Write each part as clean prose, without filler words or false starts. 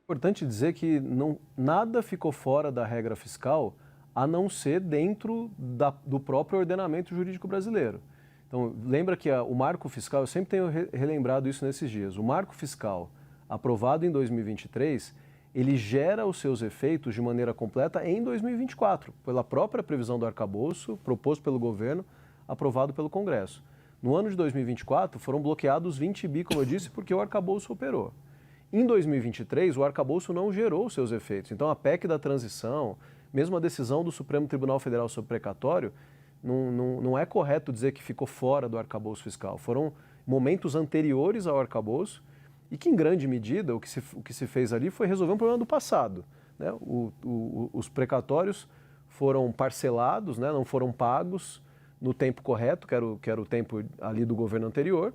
Importante dizer que nada ficou fora da regra fiscal a não ser dentro do próprio ordenamento jurídico brasileiro. Então, lembra que o marco fiscal, eu sempre tenho relembrado isso nesses dias, o marco fiscal aprovado em 2023, ele gera os seus efeitos de maneira completa em 2024, pela própria previsão do arcabouço, proposto pelo governo, aprovado pelo Congresso. No ano de 2024, foram bloqueados 20 bi, como eu disse, porque o arcabouço operou. Em 2023, o arcabouço não gerou seus efeitos. Então, a PEC da transição, mesmo a decisão do Supremo Tribunal Federal sobre precatório, não é correto dizer que ficou fora do arcabouço fiscal. Foram momentos anteriores ao arcabouço e que, em grande medida, o que se fez ali foi resolver um problema do passado, né? Os precatórios foram parcelados, né? Não foram pagos no tempo correto, que era o tempo ali do governo anterior,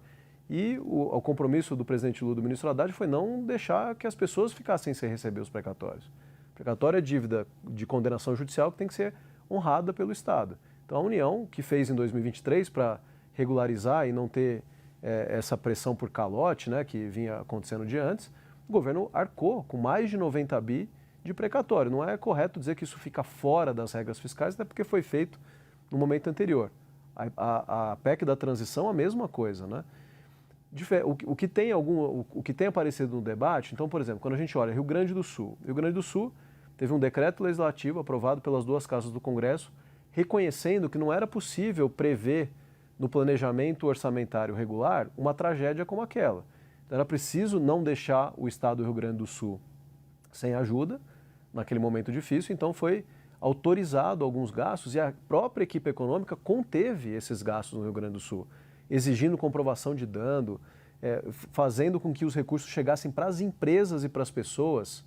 e o compromisso do presidente Lula e do ministro Haddad foi não deixar que as pessoas ficassem sem receber os precatórios. Precatório é dívida de condenação judicial que tem que ser honrada pelo Estado. Então, a União, que fez em 2023 para regularizar e não ter essa pressão por calote, né, que vinha acontecendo de antes, o governo arcou com mais de 90 bi de precatório. Não é correto dizer que isso fica fora das regras fiscais, até porque foi feito no momento anterior. A PEC da transição, a mesma coisa, né? O que tem aparecido no debate, então, por exemplo, quando a gente olha Rio Grande do Sul teve um decreto legislativo aprovado pelas duas casas do Congresso, reconhecendo que não era possível prever no planejamento orçamentário regular uma tragédia como aquela. Então, era preciso não deixar o estado do Rio Grande do Sul sem ajuda, naquele momento difícil, então foi autorizado alguns gastos e a própria equipe econômica conteve esses gastos no Rio Grande do Sul, exigindo comprovação de dano, fazendo com que os recursos chegassem para as empresas e para as pessoas,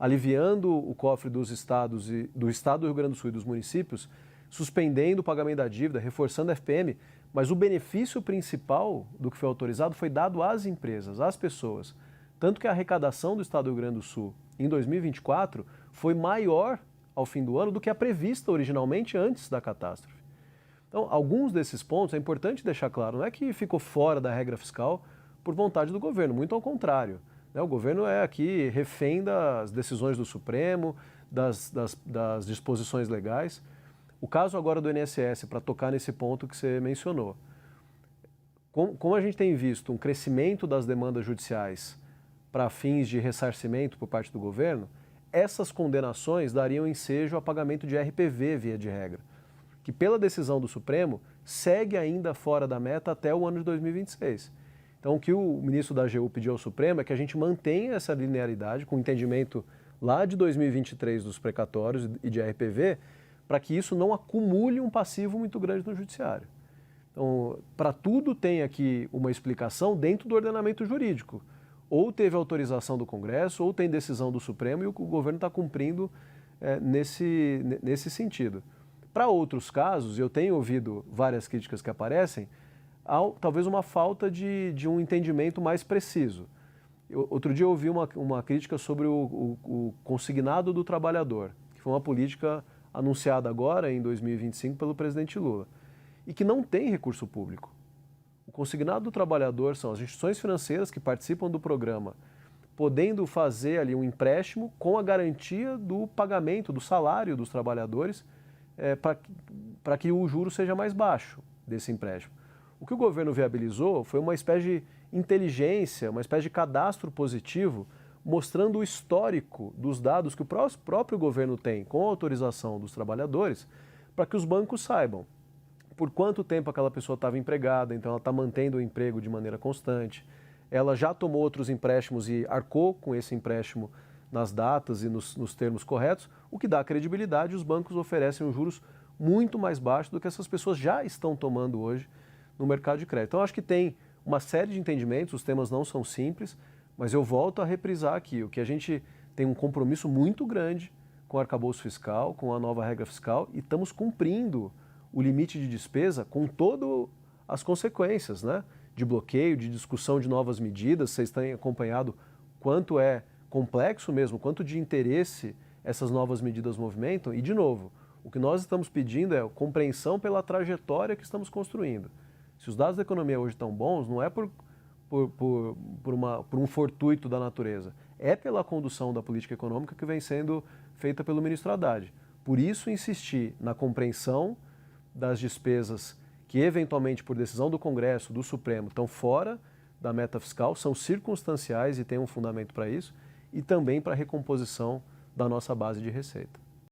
aliviando o cofre dos estados do estado do Rio Grande do Sul e dos municípios, suspendendo o pagamento da dívida, reforçando a FPM, mas o benefício principal do que foi autorizado foi dado às empresas, às pessoas. Tanto que a arrecadação do estado do Rio Grande do Sul em 2024 foi maior ao fim do ano do que a prevista originalmente antes da catástrofe. Então, alguns desses pontos é importante deixar claro, não é que ficou fora da regra fiscal por vontade do governo, muito ao contrário. Né? O governo é aqui refém das decisões do Supremo, das disposições legais. O caso agora do INSS, para tocar nesse ponto que você mencionou. Como a gente tem visto um crescimento das demandas judiciais para fins de ressarcimento por parte do governo, essas condenações dariam ensejo a pagamento de RPV, via de regra, que pela decisão do Supremo segue ainda fora da meta até o ano de 2026. Então, o que o ministro da AGU pediu ao Supremo é que a gente mantenha essa linearidade com o entendimento lá de 2023 dos precatórios e de RPV, para que isso não acumule um passivo muito grande no judiciário. Então, para tudo tem aqui uma explicação dentro do ordenamento jurídico. Ou teve autorização do Congresso, ou tem decisão do Supremo e o governo está cumprindo nesse sentido. Para outros casos, eu tenho ouvido várias críticas que aparecem, há talvez uma falta de um entendimento mais preciso. Outro dia eu ouvi uma crítica sobre o consignado do trabalhador, que foi uma política anunciada agora, em 2025, pelo presidente Lula, e que não tem recurso público. O consignado do trabalhador são as instituições financeiras que participam do programa, podendo fazer ali um empréstimo com a garantia do pagamento, do salário dos trabalhadores, para que o juro seja mais baixo desse empréstimo. O que o governo viabilizou foi uma espécie de inteligência, uma espécie de cadastro positivo, mostrando o histórico dos dados que o próprio governo tem com a autorização dos trabalhadores, para que os bancos saibam por quanto tempo aquela pessoa estava empregada, então ela está mantendo o emprego de maneira constante, ela já tomou outros empréstimos e arcou com esse empréstimo nas datas e nos termos corretos, o que dá credibilidade. Os bancos oferecem juros muito mais baixos do que essas pessoas já estão tomando hoje no mercado de crédito. Então, acho que tem uma série de entendimentos, os temas não são simples, mas eu volto a reprisar aqui, o que a gente tem um compromisso muito grande com o arcabouço fiscal, com a nova regra fiscal, e estamos cumprindo o limite de despesa com todas as consequências, né? De bloqueio, de discussão de novas medidas. Vocês têm acompanhado quanto é complexo mesmo, quanto de interesse essas novas medidas movimentam. E, de novo, o que nós estamos pedindo é compreensão pela trajetória que estamos construindo. Se os dados da economia hoje estão bons, não é por um fortuito da natureza. é pela condução da política econômica que vem sendo feita pelo ministro Haddad. Por isso, insistir na compreensão das despesas que, eventualmente, por decisão do Congresso, do Supremo, estão fora da meta fiscal, são circunstanciais e tem um fundamento para isso, e também para a recomposição da nossa base de receita.